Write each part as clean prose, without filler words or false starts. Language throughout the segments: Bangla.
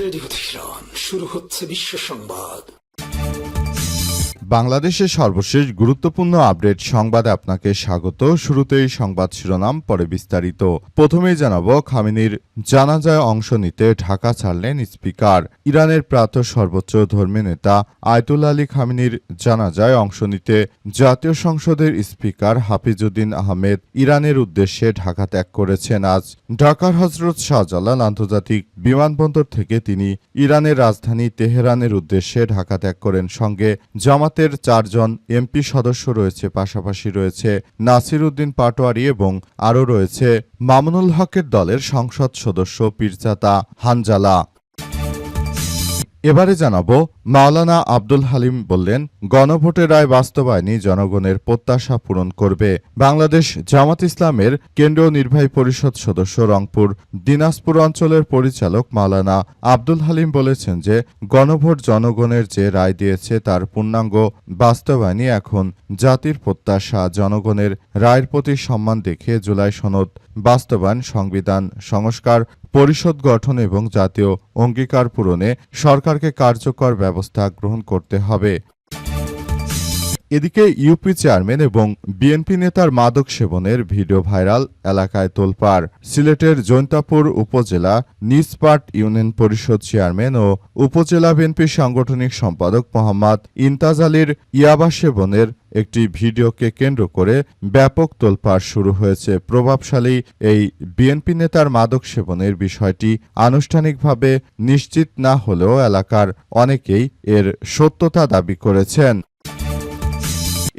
রেডিও তেহরান, শুরু হচ্ছে বিশ্ব সংবাদ। বাংলাদেশের সর্বশেষ গুরুত্বপূর্ণ আপডেট সংবাদে আপনাকে স্বাগত। শুরুতেই সংবাদ শিরোনাম, পরে বিস্তারিত। প্রথমেই জানাবো, খামেনির জানাজায় অংশ নিতে ঢাকা ছাড়লেন স্পিকার। ইরানের প্রাত সর্বোচ্চ ধর্মীয় নেতা আয়াতুল্লাহ আলী খামেনির জানাজায় অংশ নিতে জাতীয় সংসদের স্পিকার হাফিজউদ্দিন আহমেদ ইরানের উদ্দেশ্যে ঢাকা ত্যাগ করেছেন। আজ ঢাকার হজরত শাহজালাল আন্তর্জাতিক বিমানবন্দর থেকে তিনি ইরানের রাজধানী তেহরানের উদ্দেশ্যে ঢাকা ত্যাগ করেন। সঙ্গে জামাতের 4 জন এমপি সদস্য রয়েছে, পাশাপাশি রয়েছে নাসির উদ্দিন পাটোয়ারি এবং আরও রয়েছে মামুনুল হকের দলের সংসদ সদস্য পীরজাদা হানজালা। এবারে জানাবো, মাওলানা আব্দুল হালিম বললেন, গণভোটের রায় বাস্তবায়নই জনগণের প্রত্যাশা পূরণ করবে। বাংলাদেশ জামাত ইসলামের কেন্দ্রীয় নির্বাহী পরিষদ সদস্য, রংপুর দিনাজপুর অঞ্চলের পরিচালক মাওলানা আব্দুল হালিম বলেছেন যে গণভোট জনগণের যে রায় দিয়েছে তার পূর্ণাঙ্গ বাস্তবায়নই এখন জাতির প্রত্যাশা। জনগণের রায়ের প্রতি সম্মান দেখে জুলাই সনদ বাস্তবায়ন, সংবিধান সংস্কার, পরিষদ গঠন এবং জাতীয় অঙ্গীকার পূরণে সরকারকে কার্যকর ব্যবস্থা গ্রহণ করতে হবে। এদিকে ইউপি চেয়ারম্যান এবং বিএনপি নেতার মাদক সেবনের ভিডিও ভাইরাল, এলাকায় তোলপাড়। সিলেটের জৈন্তাপুর উপজেলা নিজপাট ইউনিয়ন পরিষদ চেয়ারম্যান ও উপজেলা বিএনপি সাংগঠনিক সম্পাদক মোহাম্মদ ইমতাজ আলীর ইয়াবা সেবনের একটি ভিডিওকে কেন্দ্র করে ব্যাপক তোলপাড় শুরু হয়েছে। প্রভাবশালী এই বিএনপি নেতার মাদক সেবনের বিষয়টি আনুষ্ঠানিকভাবে নিশ্চিত না হলেও এলাকার অনেকেই এর সত্যতা দাবি করেছেন।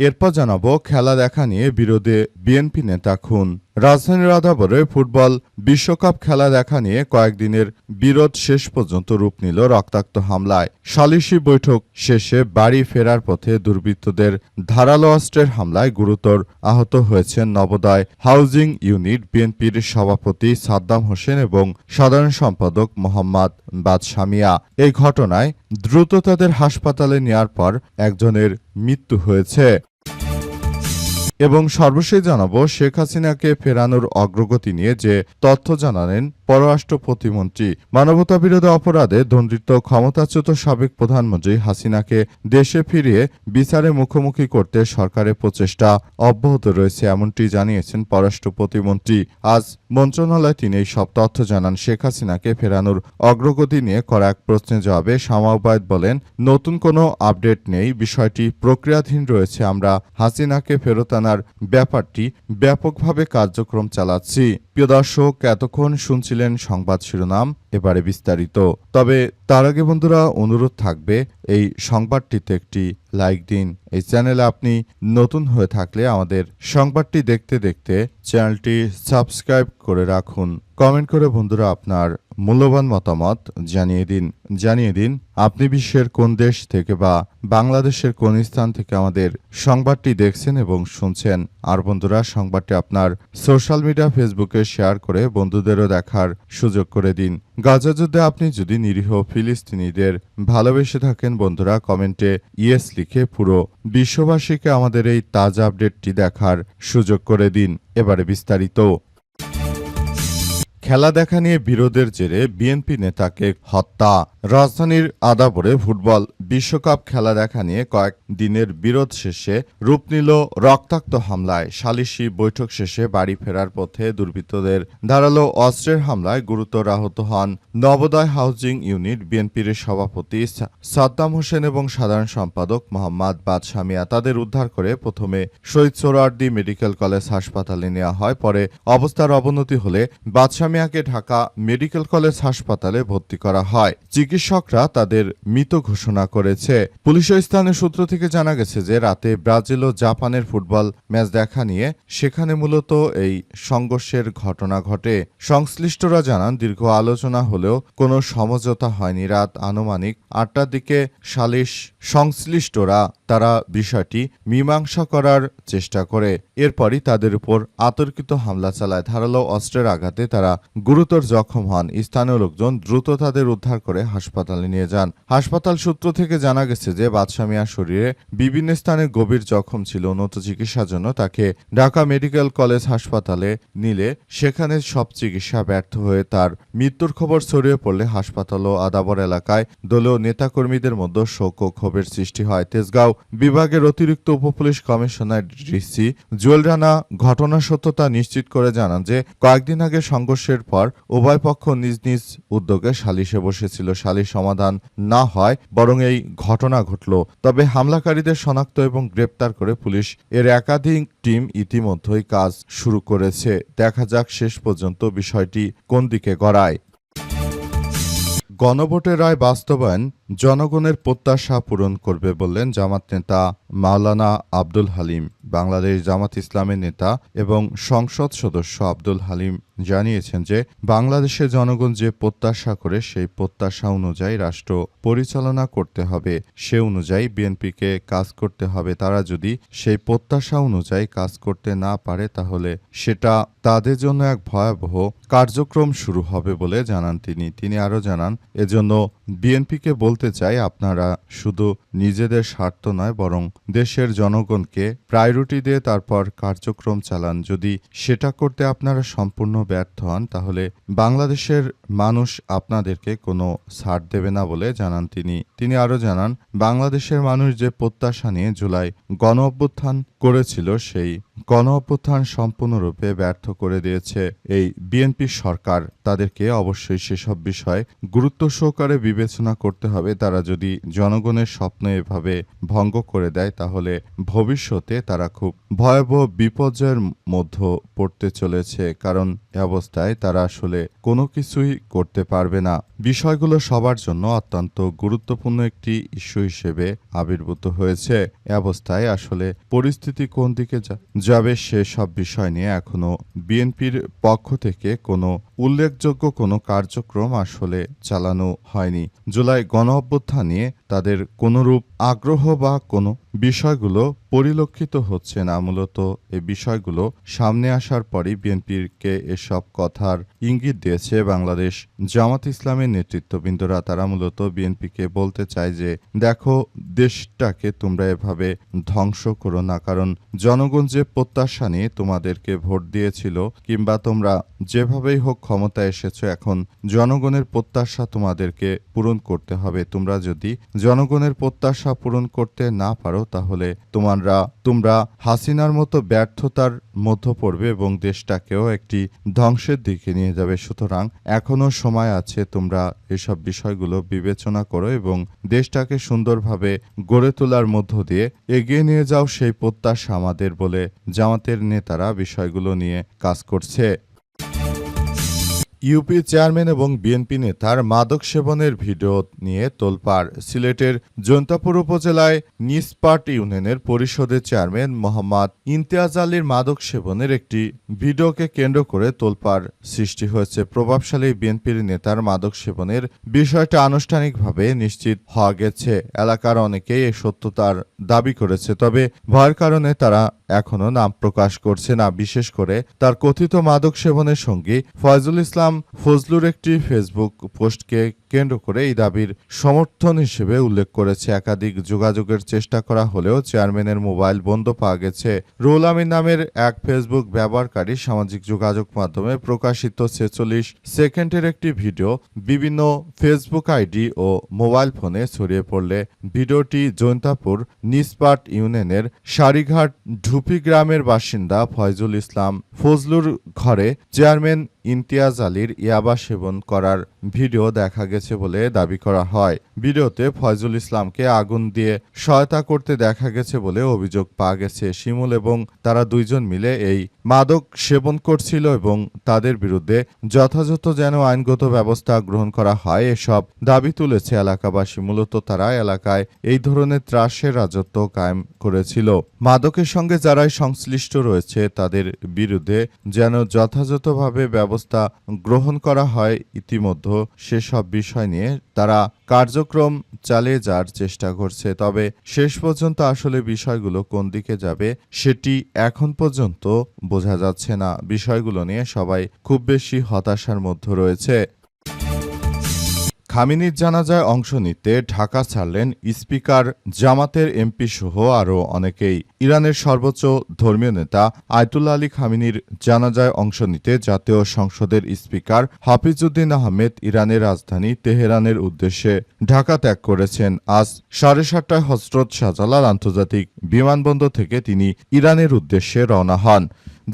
এরপর জানাবো, খেলা দেখা নিয়ে বিরোধে বিএনপি নেতা খুন। রাজধানীর আদাবরে ফুটবল বিশ্বকাপ খেলা দেখা নিয়ে কয়েকদিনের বিরোধ শেষ পর্যন্ত রূপ নিল রক্তাক্ত হামলায়। সালিশি বৈঠক শেষে বাড়ি ফেরার পথে দুর্বৃত্তদের ধারালো অস্ত্রের হামলায় গুরুতর আহত হয়েছেন নবোদয় হাউজিং ইউনিট বিএনপির সভাপতি সাদ্দাম হোসেন এবং সাধারণ সম্পাদক মোহাম্মদ বাদশা মিয়া। এই ঘটনায় দ্রুত তাদের হাসপাতালে নেওয়ার পর একজনের মৃত্যু হয়েছে। এবং সর্বশেষ জানাবো, শেখ হাসিনাকে ফেরানোর অগ্রগতি নিয়ে যে তথ্য জানালেন পররাষ্ট্র প্রতিমন্ত্রী। মানবতাবিরোধী অপরাধে দণ্ডিত ক্ষমতাচ্যুত সাবেক প্রধানমন্ত্রী হাসিনাকে দেশে ফিরিয়ে বিচারে মুখোমুখি করতে সরকারের প্রচেষ্টা অব্যাহত রয়েছে, এমনটি জানিয়েছেন পররাষ্ট্র প্রতিমন্ত্রী। আজ মন্ত্রণালয়ে তিনি এই সব তথ্য জানান। শেখ হাসিনাকে ফেরানোর অগ্রগতি নিয়ে করা এক প্রশ্নের জবাবে শামা ওবায়দ বলেন, নতুন কোনো আপডেট নেই, বিষয়টি প্রক্রিয়াধীন রয়েছে। আমরা হাসিনাকে ফেরত আনার ব্যাপারটি ব্যাপকভাবে কার্যক্রম চালাচ্ছি। প্রিয় দর্শক, এতক্ষণ শুনছিলেন সংবাদ শিরোনাম, এবারে বিস্তারিত। তবে তার আগে বন্ধুরা, অনুরোধ থাকবে এই সংবাদটিতে একটি লাইক দিন। এই চ্যানেলে আপনি নতুন হয়ে থাকলে আমাদের সংবাদটি দেখতে দেখতে চ্যানেলটি সাবস্ক্রাইব করে রাখুন। কমেন্ট করে বন্ধুরা আপনার মূল্যবান মতামত জানিয়ে দিন আপনি বিশ্বের কোন দেশ থেকে বা বাংলাদেশের কোন স্থান থেকে আমাদের সংবাদটি দেখছেন এবং শুনছেন। আর বন্ধুরা, সংবাদটি আপনার সোশ্যাল মিডিয়া ফেসবুকে শেয়ার করে বন্ধুদেরও দেখার সুযোগ করে দিন। গাজা যুদ্ধে আপনি যদি নিরীহ ফিলিস্তিনিদের ভালোবেসে থাকেন বন্ধুরা, কমেন্টে ইয়েস লিখে পুরো বিশ্ববাসীকে আমাদের এই তাজা আপডেটটি দেখার সুযোগ করে দিন। এবারে বিস্তারিত। খেলা দেখা নিয়ে বিরোধের জেরে বিএনপি নেতাকে হত্যা। রাজধানীর আদাবরে ফুটবল বিশ্বকাপ খেলা দেখা নিয়ে কয়েক দিনের বিরোধ শেষে রূপ নিল রক্তাক্ত হামলায়। সালিশি বৈঠক শেষে বাড়ি ফেরার পথে দুর্বৃত্তদের ধারালো অস্ত্রের হামলায় গুরুতর আহত হন নবোদয় হাউজিং ইউনিট বিএনপির সভাপতি সাদ্দাম হোসেন এবং সাধারণ সম্পাদক মোহাম্মদ বাদশা মিয়া। তাদের উদ্ধার করে প্রথমে শহীদ সোহরাওয়ার্দী মেডিকেল কলেজ হাসপাতালে নেওয়া হয়। পরে অবস্থার অবনতি হলে বাদশা মিয়াকে ঢাকা মেডিকেল কলেজ হাসপাতালে ভর্তি করা হয়। চিকিৎসকরা তাদের মৃত ঘোষণা করেছে। পুলিশ ও স্থানীয় সূত্র থেকে জানা গেছে যে রাতে ব্রাজিল ও জাপানের ফুটবল ম্যাচ দেখা নিয়ে সেখানে মূলত এই সংঘর্ষের ঘটনা ঘটে। সংশ্লিষ্টরা জানান, দীর্ঘ আলোচনা হলেও কোনো সমঝোতা হয়নি। রাত আনুমানিক 8টার দিকে সংশ্লিষ্টরা তারা বিষয়টি মীমাংসা করার চেষ্টা করে। এরপরই তাদের উপর অতর্কিত হামলা চালায়। ধারালো অস্ত্রের আঘাতে তারা গুরুতর জখম হন। স্থানীয় লোকজন দ্রুত তাদের উদ্ধার করে হাসপাতালে নিয়ে যান। হাসপাতাল সূত্র থেকে জানা গেছে যে বাদশা মিয়ার শরীরে বিভিন্ন স্থানে গভীর জখম ছিল। উন্নত চিকিৎসার জন্য তাকে ঢাকা মেডিকেল কলেজ হাসপাতালে নিলে সেখানে সব চিকিৎসা ব্যর্থ হয়ে তার মৃত্যুর খবর ছড়িয়ে পড়লে হাসপাতাল ও আদাবর এলাকায় দলীয় নেতাকর্মীদের মধ্যে শোক ও ক্ষোভের সৃষ্টি হয়। তেজগাঁও বিভাগের অতিরিক্ত উপপুলিশ কমিশনার ডিসি জুয়েল রানা ঘটনার সত্যতা নিশ্চিত করে জানান যে কয়েকদিন আগে সংঘর্ষের পর উভয় পক্ষ নিজ নিজ উদ্যোগে সালিশে বসেছিল। সালিশ সমাধান না হয় বরং এই ঘটনা ঘটল। তবে হামলাকারীদের শনাক্ত এবং গ্রেপ্তার করে পুলিশ এর একাধিক টিম ইতিমধ্যেই কাজ শুরু করেছে। দেখা যাক শেষ পর্যন্ত বিষয়টি কোন দিকে গড়ায়। গণভোটের রায় বাস্তবায়ন জনগণের প্রত্যাশা পূরণ করবে বললেন জামাত নেতা মাওলানা আব্দুল হালিম। বাংলাদেশ জামাত ইসলামের নেতা এবং সংসদ সদস্য আব্দুল হালিম জানিয়েছেন যে বাংলাদেশের জনগণ যে প্রত্যাশা করে সেই প্রত্যাশা অনুযায়ী রাষ্ট্র পরিচালনা করতে হবে, সে অনুযায়ী বিএনপিকে কাজ করতে হবে। তারা যদি সেই প্রত্যাশা অনুযায়ী কাজ করতে না পারে তাহলে সেটা তাদের জন্য এক ভয়াবহ কার্যক্রম শুরু হবে বলে জানান তিনি। তিনি আরও জানান, এজন্য বিএনপিকে বলতে চাই, আপনারা শুধু নিজেদের স্বার্থ নয় বরং দেশের জনগণকে প্রায়োরিটি দিয়ে তারপর কার্যক্রম চালান। যদি সেটা করতে আপনারা সম্পূর্ণ ব্যর্থ হন তাহলে বাংলাদেশের মানুষ আপনাদেরকে কোনো ছাড় দেবে না বলে জানান তিনি। তিনি আরও জানান, বাংলাদেশের মানুষ যে প্রত্যাশা নিয়ে জুলাই গণ অভ্যুত্থান করেছিল সেই গণ অভ্যুত্থান সম্পূর্ণরূপে ব্যর্থ করে দিয়েছে এই বিএনপি সরকার। তাদেরকে অবশ্যই সেসব বিষয় গুরুত্ব সহকারে বিবেচনা করতে হবে। তারা যদি জনগণের স্বপ্ন এভাবে ভঙ্গ করে দেয় তাহলে ভবিষ্যতে তারা খুব ভয়াবহ বিপর্যয়ের মধ্যে পড়তে চলেছে। কারণ এ অবস্থায় তারা আসলে কোনো কিছুই করতে পারবে না। বিষয়গুলো সবার জন্য অত্যন্ত গুরুত্বপূর্ণ একটি ইস্যু হিসেবে আবির্ভূত হয়েছে। এ অবস্থায় আসলে পরিস্থিতি কোন দিকে যাবে সেসব বিষয় নিয়ে এখনো বিএনপির পক্ষ থেকে কোনো উল্লেখযোগ্য কোনো কার্যক্রম আসলে চালানো হয়নি। জুলাই গণ অভ্যুত্থান নিয়ে তাদের কোনরূপ আগ্রহ বা কোনো বিষয়গুলো পরিলক্ষিত হচ্ছে না। মূলত এই বিষয়গুলো সামনে আসার পরই বিএনপিকে এসব কথার ইঙ্গিত দিয়েছে বাংলাদেশ জামাত ইসলামের নেতৃত্ববৃন্দরা। তারা মূলত বিএনপিকে বলতে চায় যে দেখো, দেশটাকে তোমরা এভাবে ধ্বংস করো না। কারণ জনগণ যে প্রত্যাশা নিয়ে তোমাদেরকে ভোট দিয়েছিল কিংবা তোমরা যেভাবেই হোক ক্ষমতায় এসেছো, এখন জনগণের প্রত্যাশা তোমাদেরকে পূরণ করতে হবে। তোমরা যদি জনগণের প্রত্যাশা পূরণ করতে না পারো তাহলে তোমরা হাসিনার মতো ব্যর্থতার মধ্য পড়বে এবং দেশটাকেও একটি ধ্বংসের দিকে নিয়ে যাবে। সুতরাং এখনো সময় আছে, তোমরা এসব বিষয়গুলো বিবেচনা করো এবং দেশটাকে সুন্দরভাবে গড়ে তোলার মধ্য দিয়ে এগিয়ে নিয়ে যাও, সেই প্রত্যাশা আমাদের বলে জামাতের নেতারা বিষয়গুলো নিয়ে কাজ করছে। ইউপি চেয়ারম্যান এবং বিএনপি নেতার মাদক সেবনের ভিডিও নিয়ে তোলপাড়। সিলেটের জৈন্তাপুর উপজেলায় নিসপাট ইউনিয়নের পরিষদের চেয়ারম্যান মোহাম্মদ ইমতিয়াজ আলীর মাদক সেবনের একটি ভিডিওকে কেন্দ্র করে তোলপাড় সৃষ্টি হয়েছে। প্রভাবশালী বিএনপির নেতার মাদক সেবনের বিষয়টা আনুষ্ঠানিকভাবে নিশ্চিত হওয়া গেছে। এলাকার অনেকেই এই সত্যতার দাবি করেছে, তবে ভয়ের কারণে তারা এখনো নাম প্রকাশ করছে না। বিশেষ করে তার কথিত মাদক সেবনের সঙ্গী ফয়জুল ইসলাম ফজলুর একটি ফেসবুক পোস্টকে কেন্দ্র করে এই দাবির সমর্থন হিসেবে উল্লেখ করেছে। একাধিক যোগাযোগের চেষ্টা করা হলেও চেয়ারম্যানের মোবাইল বন্ধ পাওয়া গেছে। রুহুল আমিন নামের এক ফেসবুক ব্যবহারকারী সামাজিক যোগাযোগ মাধ্যমে প্রকাশিত 46 সেকেন্ডের একটি ভিডিও বিভিন্ন ফেসবুক আইডি ও মোবাইল ফোনে ছড়িয়ে পড়লে ভিডিওটি জৈন্তাপুর নিসপাট ইউনিয়নের সারিঘাট ঢুপি গ্রামের বাসিন্দা ফয়জুল ইসলাম ফজলুর ঘরে চেয়ারম্যান ইমতিয়াজ আলীর ইয়াবা সেবন করার ভিডিও দেখা গেছে বলে দাবি করা হয়। ভিডিওতে ফয়জুল ইসলামকে আগুন দিয়ে সহায়তা করতে দেখা গেছে বলে অভিযোগ পাওয়া গেছে। শিমুল এবং তারা দুইজন মিলে এই মাদক সেবন করছিল এবং তাদের বিরুদ্ধে যথাযথ যেন আইনগত ব্যবস্থা গ্রহণ করা হয়, এসব দাবি তুলেছে এলাকাবাসী। মূলত তারা এলাকায় এই ধরনের ত্রাসের রাজত্ব কায়েম করেছিল। মাদকের সঙ্গে যারাই সংশ্লিষ্ট রয়েছে তাদের বিরুদ্ধে যেন যথাযথভাবে ব্যবস্থা ব্যবস্থা গ্রহণ করা হয় ইতিমধ্যে সেসব বিষয় নিয়ে তারা কার্যক্রম চালিয়ে যাওয়ার চেষ্টা করছে। তবে শেষ পর্যন্ত আসলে বিষয়গুলো কোন দিকে যাবে সেটি এখন পর্যন্ত বোঝা যাচ্ছে না। বিষয়গুলো নিয়ে সবাই খুব বেশি হতাশার মধ্যে রয়েছে। খামেনির জানাজায় অংশ নিতে ঢাকা ছাড়লেন স্পিকার, জামাতের এমপি সহ আরও অনেকেই। ইরানের সর্বোচ্চ ধর্মীয় নেতা আয়াতুল্লাহ আলী খামেনির জানাজায় অংশ নিতে জাতীয় সংসদের স্পিকার হাফিজউদ্দিন আহমেদ ইরানের রাজধানী তেহরানের উদ্দেশ্যে ঢাকা ত্যাগ করেছেন। আজ 7:30টায় হজরত শাহজালাল আন্তর্জাতিক বিমানবন্দর থেকে তিনি ইরানের উদ্দেশ্যে রওনা হন।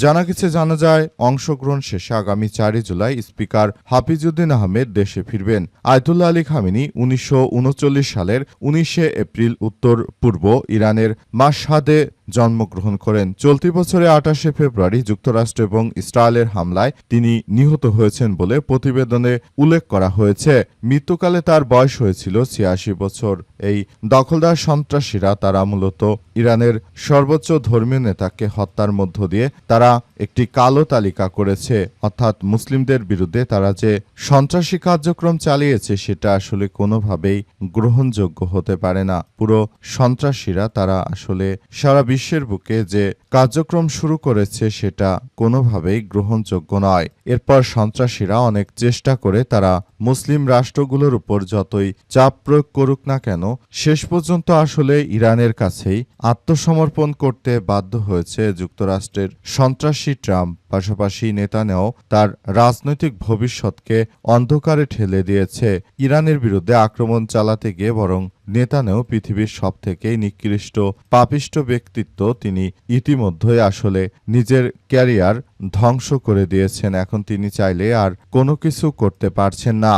জানা গেছে, জানাজায় অংশগ্রহণ শেষে আগামী 4 জুলাই স্পিকার হাফিজউদ্দিন আহমেদ দেশে ফিরবেন। আয়াতুল্লাহ আলী খামেনি 1939 সালের 19 এপ্রিল উত্তর পূর্ব ইরানের মাশহাদে জন্মগ্রহণ করেন। চলতি বছরে 28 ফেব্রুয়ারি যুক্তরাষ্ট্র এবং ইসরায়েলের হামলায় তিনি নিহত হয়েছেন বলে প্রতিবেদনে উল্লেখ করা হয়েছে। মৃত্যুকালে তার বয়স হয়েছিল 86 বছর। এই দখলদার সন্ত্রাসীরা তারা মূলত ইরানের সর্বোচ্চ ধর্মীয় নেতাকে হত্যার মধ্য দিয়ে তারা একটি কালো তালিকা করেছে, অর্থাৎ মুসলিমদের বিরুদ্ধে তারা যে সন্ত্রাসী কার্যক্রম চালিয়েছে সেটা আসলে কোনোভাবেই গ্রহণযোগ্য হতে পারে না। পুরো সন্ত্রাসীরা তারা আসলে সারা বিশ্বের বুকে যে কার্যক্রম শুরু করেছে সেটা কোনোভাবেই গ্রহণযোগ্য নয়। এরপর সন্ত্রাসীরা অনেক চেষ্টা করে তারা মুসলিম রাষ্ট্রগুলোর উপর যতই চাপ প্রয়োগ করুক না কেন, শেষ পর্যন্ত আসলে ইরানের কাছেই আত্মসমর্পণ করতে বাধ্য হয়েছে যুক্তরাষ্ট্রের সন্ত্রাসী ট্রাম্প। পাশাপাশি নেতানিয়াহু তার রাজনৈতিক ভবিষ্যৎকে অন্ধকারে ঠেলে দিয়েছে। ইরানের বিরুদ্ধে আক্রমণ চালাতে গিয়ে বরং নেতানিয়াহু পৃথিবীর সবথেকে নিকৃষ্ট পাপিষ্ট ব্যক্তিত্ব। তিনি ইতিমধ্যেই আসলে নিজের ক্যারিয়ার ধ্বংস করে দিয়েছেন। এখন তিনি চাইলে আর কোনো কিছু করতে পারছেন না।